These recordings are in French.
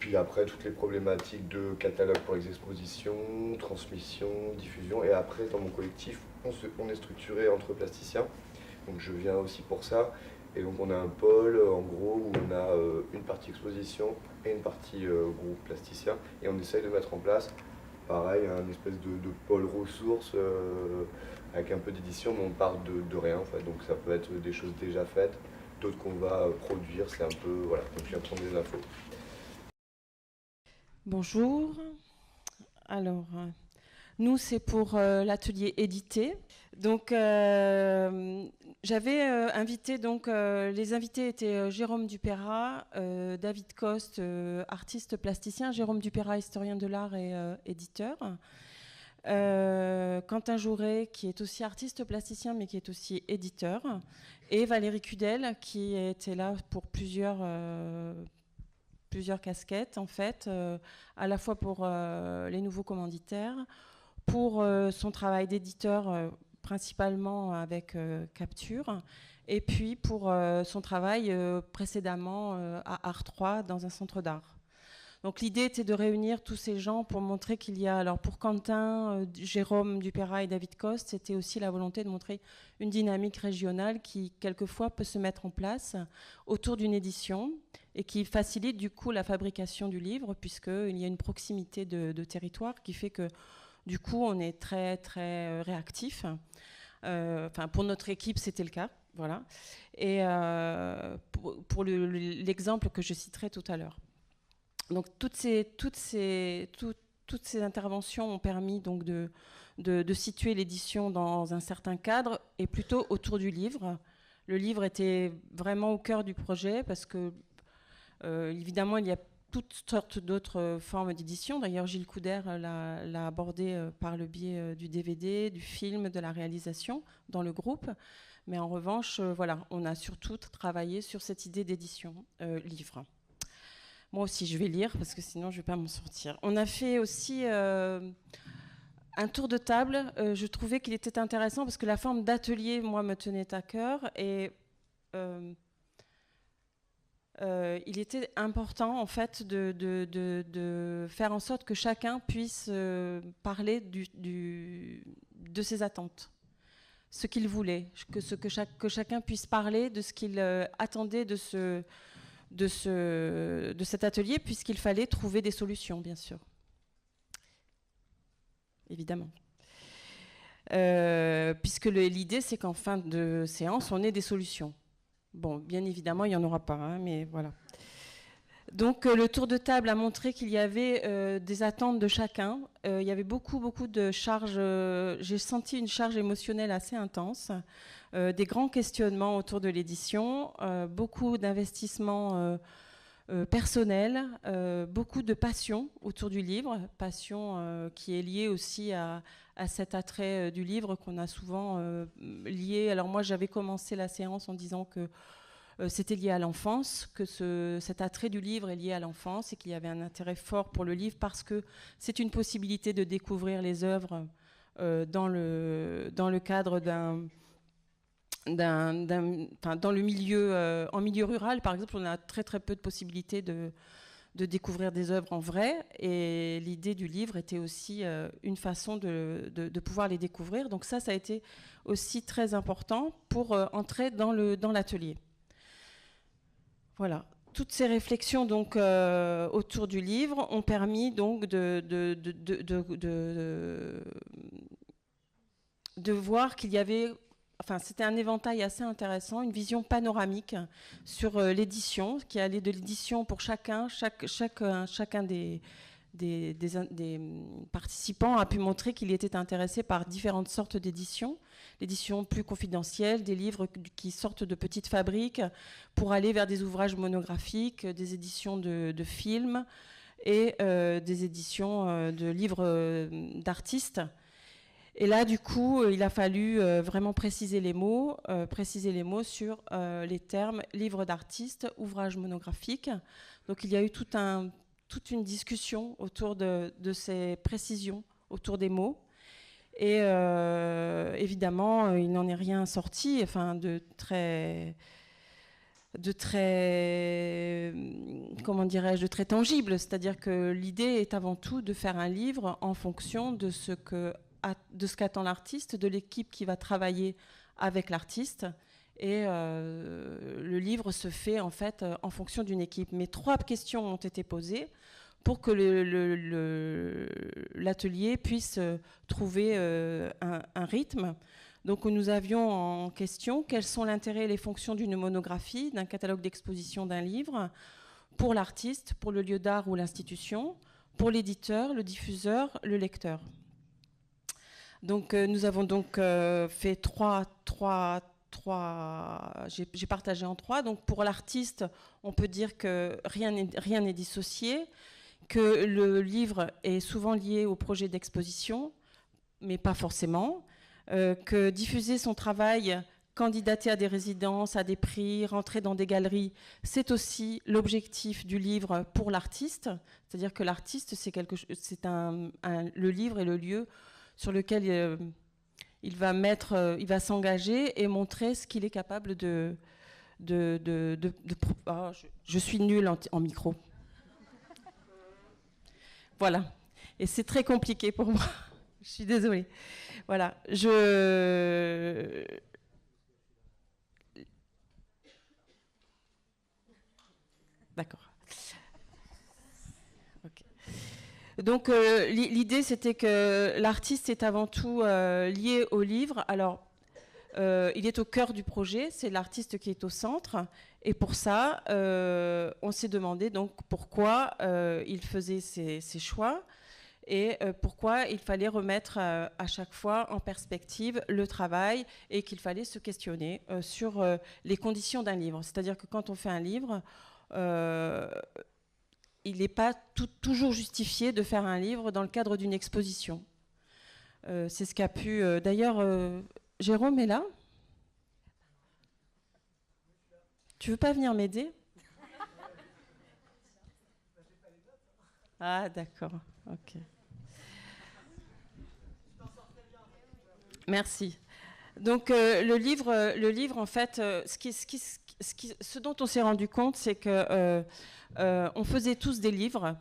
Puis après, toutes les problématiques de catalogue pour les expositions, transmission, diffusion. Et après, dans mon collectif, on est structuré entre plasticiens. Donc je viens aussi pour ça. Et donc on a un pôle, en gros, où on a une partie exposition et une partie groupe plasticien. Et on essaye de mettre en place, pareil, un espèce de pôle ressources avec un peu d'édition, mais on part de rien en fait. Donc ça peut être des choses déjà faites, d'autres qu'on va produire. C'est un peu, voilà, donc je viens prendre des infos. Bonjour. Alors, nous, c'est pour l'atelier édité. Donc, j'avais invité, donc, les invités étaient Jérôme Dupeyrat, David Coste, artiste plasticien, Jérôme Dupeyrat, historien de l'art et éditeur, Quentin Jouret, qui est aussi artiste plasticien, mais qui est aussi éditeur, et Valérie Cudel, qui était là pour plusieurs casquettes, en fait, à la fois pour les nouveaux commanditaires, pour son travail d'éditeur, principalement avec Capture, et puis pour son travail précédemment à Art 3 dans un centre d'art. Donc l'idée était de réunir tous ces gens pour montrer qu'il y a, alors pour Quentin, Jérôme Dupeyrat et David Coste, c'était aussi la volonté de montrer une dynamique régionale qui quelquefois peut se mettre en place autour d'une édition et qui facilite du coup la fabrication du livre, puisqu'il y a une proximité de territoire qui fait que du coup on est très très réactif. Enfin, pour notre équipe c'était le cas, voilà. Et pour l'exemple que je citerai tout à l'heure. Donc toutes ces interventions ont permis donc de situer l'édition dans un certain cadre et plutôt autour du livre. Le livre était vraiment au cœur du projet parce que évidemment il y a toutes sortes d'autres formes d'édition. D'ailleurs Gilles Couder l'a abordé par le biais du DVD, du film, de la réalisation dans le groupe. Mais en revanche, voilà, on a surtout travaillé sur cette idée d'édition livre. Moi aussi, je vais lire parce que sinon, je ne vais pas m'en sortir. On a fait aussi un tour de table. Je trouvais qu'il était intéressant parce que la forme d'atelier, moi, me tenait à cœur. Et il était important, en fait, de faire en sorte que chacun puisse parler de ses attentes, ce qu'il voulait, que chacun puisse parler de ce qu'il attendait de cet atelier, puisqu'il fallait trouver des solutions, bien sûr. Évidemment. Puisque l'idée, c'est qu'en fin de séance, on ait des solutions. Bon, bien évidemment, il n'y en aura pas, hein, mais voilà. Donc, le tour de table a montré qu'il y avait des attentes de chacun. Il y avait beaucoup de charges. J'ai senti une charge émotionnelle assez intense. Des grands questionnements autour de l'édition, beaucoup d'investissements personnels, beaucoup de passion autour du livre, passion qui est liée aussi à cet attrait du livre qu'on a souvent lié. Alors moi, j'avais commencé la séance en disant que c'était lié à l'enfance, que cet attrait du livre est lié à l'enfance et qu'il y avait un intérêt fort pour le livre parce que c'est une possibilité de découvrir les œuvres dans le cadre dans le milieu, en milieu rural, par exemple, on a très très peu de possibilités de découvrir des œuvres en vrai, et l'idée du livre était aussi une façon de pouvoir les découvrir. Donc ça a été aussi très important pour entrer dans l'atelier. Voilà. Toutes ces réflexions donc autour du livre ont permis donc de voir qu'il y avait. Enfin, c'était un éventail assez intéressant, une vision panoramique sur l'édition, qui allait de l'édition pour chacun des participants a pu montrer qu'il était intéressé par différentes sortes d'éditions. L'édition plus confidentielle, des livres qui sortent de petites fabriques pour aller vers des ouvrages monographiques, des éditions de films et des éditions de livres d'artistes. Et là, du coup, il a fallu vraiment préciser les mots sur les termes livre d'artiste, ouvrage monographique. Donc, il y a eu toute une discussion autour de ces précisions, autour des mots. Et évidemment, il n'en est rien sorti, enfin, de très comment dirais-je, de très tangible. C'est-à-dire que l'idée est avant tout de faire un livre en fonction de ce qu'attend l'artiste, de l'équipe qui va travailler avec l'artiste. Et le livre se fait en fait en fonction d'une équipe. Mais 3 questions ont été posées pour que l'atelier puisse trouver un rythme. Donc nous avions en question quels sont l'intérêt et les fonctions d'une monographie, d'un catalogue d'exposition, d'un livre, pour l'artiste, pour le lieu d'art ou l'institution, pour l'éditeur, le diffuseur, le lecteur. Donc nous avons donc fait j'ai partagé en 3. Donc pour l'artiste, on peut dire que rien n'est dissocié, que le livre est souvent lié au projet d'exposition, mais pas forcément, que diffuser son travail, candidater à des résidences, à des prix, rentrer dans des galeries, c'est aussi l'objectif du livre pour l'artiste. C'est-à-dire que l'artiste, le livre est le lieu sur lequel il va s'engager et montrer ce qu'il est capable de je suis nulle en micro. Voilà. Et c'est très compliqué pour moi. Je suis désolée. Voilà. D'accord. Okay. Donc l'idée, c'était que l'artiste est avant tout lié au livre. Alors, il est au cœur du projet, c'est l'artiste qui est au centre. Et pour ça, on s'est demandé donc pourquoi il faisait ces choix et pourquoi il fallait remettre à chaque fois en perspective le travail et qu'il fallait se questionner sur les conditions d'un livre. C'est-à-dire que quand on fait un livre, il n'est pas toujours justifié de faire un livre dans le cadre d'une exposition. C'est ce qu'a pu... D'ailleurs, Jérôme est là ? Tu veux pas venir m'aider ? Ah, d'accord. Ok. Merci. Donc, le livre, en fait, ce dont on s'est rendu compte, c'est que on faisait tous des livres,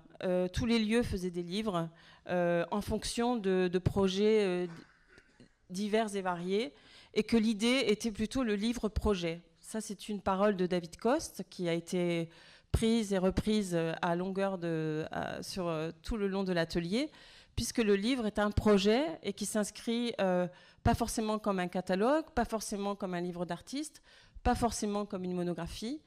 tous les lieux faisaient des livres en fonction de projets divers et variés, et que l'idée était plutôt le livre-projet. Ça, c'est une parole de David Coste qui a été prise et reprise à longueur sur tout le long de l'atelier, puisque le livre est un projet et qui s'inscrit pas forcément comme un catalogue, pas forcément comme un livre d'artiste, pas forcément comme une monographie,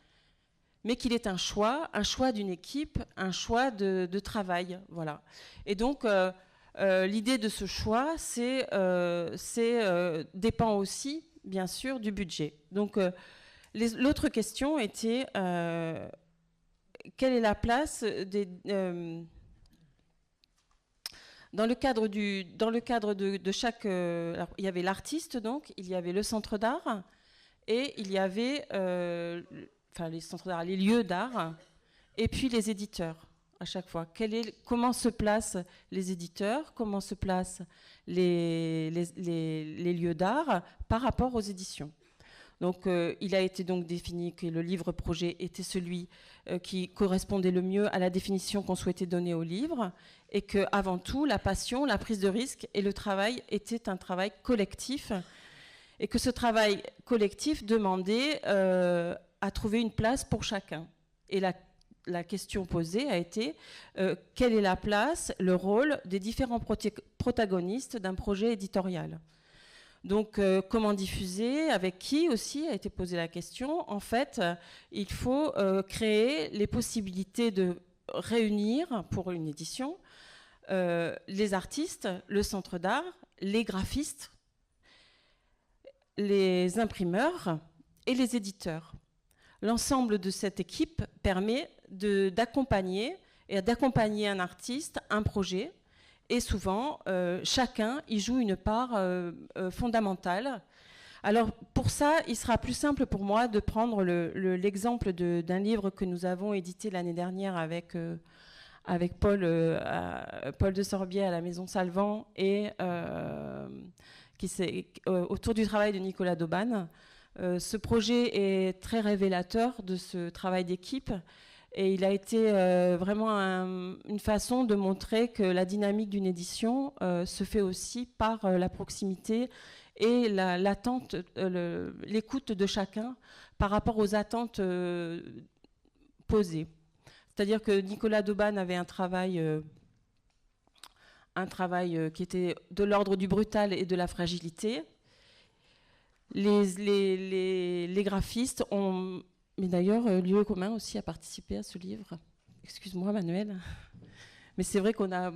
mais qu'il est un choix d'une équipe, un choix de travail. Voilà. Et donc, l'idée de ce choix, dépend aussi, bien sûr, du budget. Donc, l'autre question était quelle est la place dans le cadre de chaque... alors, il y avait l'artiste, donc, il y avait le centre d'art, et il y avait les centres d'art, les lieux d'art, et puis les éditeurs, à chaque fois. Comment se placent les éditeurs, comment se placent les lieux d'art par rapport aux éditions. Donc, il a été donc défini que le livre-projet était celui qui correspondait le mieux à la définition qu'on souhaitait donner au livre, et que, avant tout, la passion, la prise de risque et le travail étaient un travail collectif, et que ce travail collectif demandait à trouver une place pour chacun. Et la question posée a été quelle est la place, le rôle des différents protagonistes d'un projet éditorial. Donc, comment diffuser, avec qui aussi, a été posée la question. En fait, il faut créer les possibilités de réunir, pour une édition, les artistes, le centre d'art, les graphistes, les imprimeurs et les éditeurs. L'ensemble de cette équipe permet d'accompagner un artiste, un projet, et souvent, chacun y joue une part fondamentale. Alors, pour ça, il sera plus simple pour moi de prendre l'exemple d'un livre que nous avons édité l'année dernière avec Paul de Sorbier à la Maison Salvant et autour du travail de Nicolas Dauban. Ce projet est très révélateur de ce travail d'équipe et il a été vraiment une façon de montrer que la dynamique d'une édition se fait aussi par la proximité et l'attente, l'écoute de chacun par rapport aux attentes posées. C'est-à-dire que Nicolas Debanne avait un travail qui était de l'ordre du brutal et de la fragilité. Les graphistes ont, mais d'ailleurs, Lieu commun aussi a participé à ce livre. Excuse-moi, Manuel. Mais c'est vrai qu'on a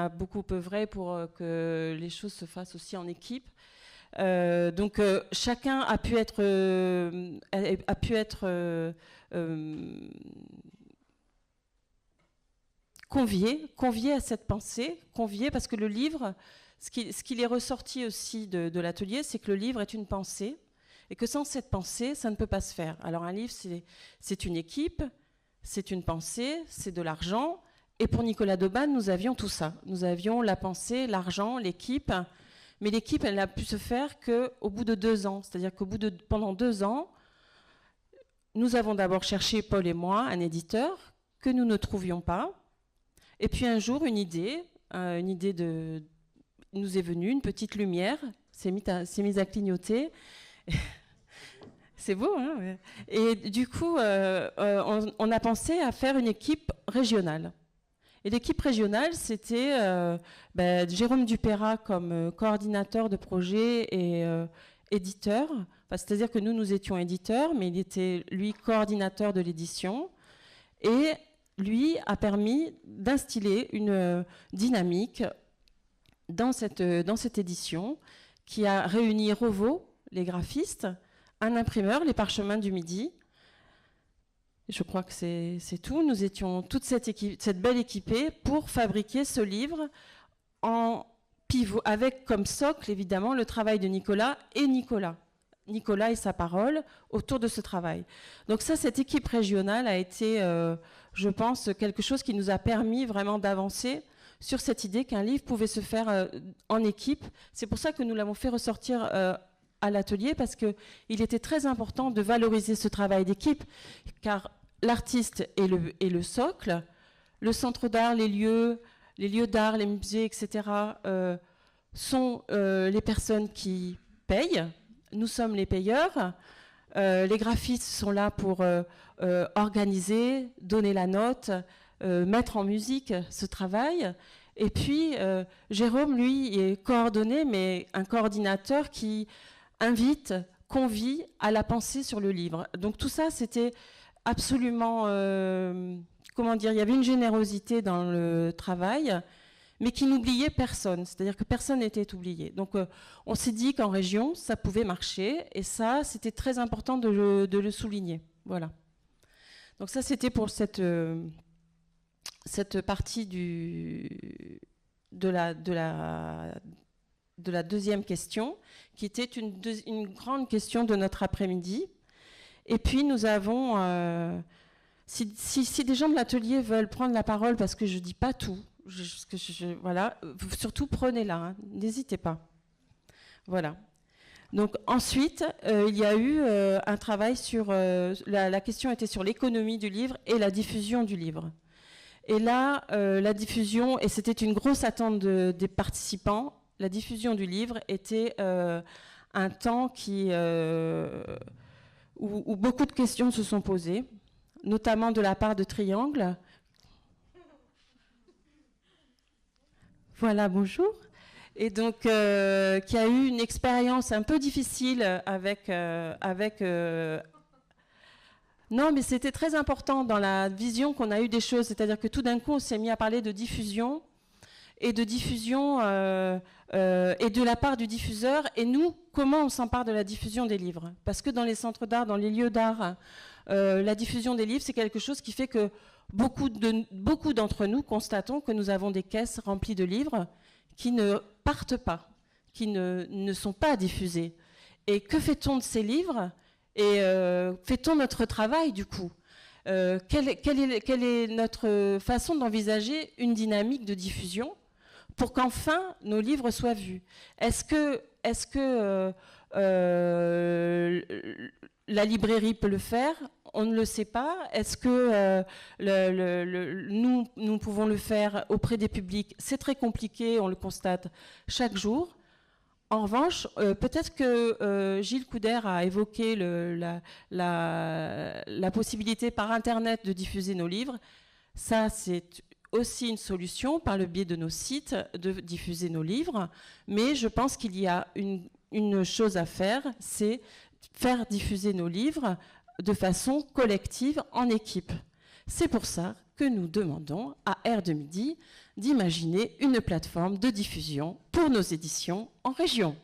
beaucoup œuvré pour que les choses se fassent aussi en équipe. Donc chacun a pu être convié à cette pensée, convié parce que le livre, ce qu'il est ressorti aussi de l'atelier, c'est que le livre est une pensée et que sans cette pensée, ça ne peut pas se faire. Alors un livre, c'est une équipe, c'est une pensée, c'est de l'argent. Et pour Nicolas Debanne, nous avions tout ça. Nous avions la pensée, l'argent, l'équipe. Mais l'équipe, elle n'a pu se faire qu'au bout de 2 ans. C'est-à-dire pendant 2 ans, nous avons d'abord cherché, Paul et moi, un éditeur que nous ne trouvions pas. Et puis un jour, une idée nous est venue, une petite lumière s'est mise à clignoter. C'est beau, hein, ouais. Et du coup, on a pensé à faire une équipe régionale. Et l'équipe régionale, c'était Jérôme Dupérat comme coordinateur de projet et éditeur. Enfin, c'est-à-dire que nous étions éditeurs, mais il était, lui, coordinateur de l'édition. Et lui a permis d'instiller une dynamique dans cette édition qui a réuni Revo, les graphistes, un imprimeur, les Parchemins du Midi. Je crois que c'est tout. Nous étions toute cette belle équipée pour fabriquer ce livre en pivot, avec comme socle, évidemment, le travail de Nicolas et sa parole autour de ce travail. Donc ça, cette équipe régionale a été, je pense, quelque chose qui nous a permis vraiment d'avancer sur cette idée qu'un livre pouvait se faire en équipe. C'est pour ça que nous l'avons fait ressortir à l'atelier, parce qu'il était très important de valoriser ce travail d'équipe, car l'artiste est le socle, le centre d'art, les lieux d'art, les musées, etc., sont les personnes qui payent. Nous sommes les payeurs. Les graphistes sont là pour organiser, donner la note, mettre en musique ce travail. Et puis, Jérôme, lui, est coordonné, mais un coordinateur qui invite, convie à la pensée sur le livre. Donc tout ça, c'était absolument... comment dire, il y avait une générosité dans le travail, mais qui n'oubliait personne. C'est-à-dire que personne n'était oublié. Donc on s'est dit qu'en région, ça pouvait marcher, et ça, c'était très important de le souligner. Voilà. Donc ça, c'était pour cette partie de la deuxième question, qui était une grande question de notre après-midi. Et puis nous avons... si des gens de l'atelier veulent prendre la parole, parce que je ne dis pas tout, voilà, surtout prenez-la, hein, n'hésitez pas. Voilà. Donc ensuite, il y a eu un travail sur... la question était sur l'économie du livre et la diffusion du livre. Et là, la diffusion, et c'était une grosse attente des participants, la diffusion du livre était un temps où beaucoup de questions se sont posées, notamment de la part de Triangle. Voilà, bonjour. Et donc, qui a eu une expérience un peu difficile avec non, mais c'était très important dans la vision qu'on a eue des choses. C'est-à-dire que tout d'un coup, on s'est mis à parler de diffusion et de la part du diffuseur. Et nous, comment on s'empare de la diffusion des livres? Parce que dans les centres d'art, dans les lieux d'art, la diffusion des livres, c'est quelque chose qui fait que beaucoup d'entre nous constatons que nous avons des caisses remplies de livres qui ne partent pas, qui ne sont pas diffusés. Et que fait-on de ces livres? Et fait-on notre travail, du coup? Quelle est notre façon d'envisager une dynamique de diffusion pour qu'enfin nos livres soient vus? Est-ce que La librairie peut le faire, on ne le sait pas. Est-ce que nous pouvons le faire auprès des publics? C'est très compliqué, on le constate chaque jour. En revanche, peut-être que Gilles Couder a évoqué la possibilité par Internet de diffuser nos livres. Ça, c'est aussi une solution, par le biais de nos sites, de diffuser nos livres. Mais je pense qu'il y a une chose à faire, c'est faire diffuser nos livres de façon collective, en équipe. C'est pour ça que nous demandons à Air de Midi d'imaginer une plateforme de diffusion pour nos éditions en région.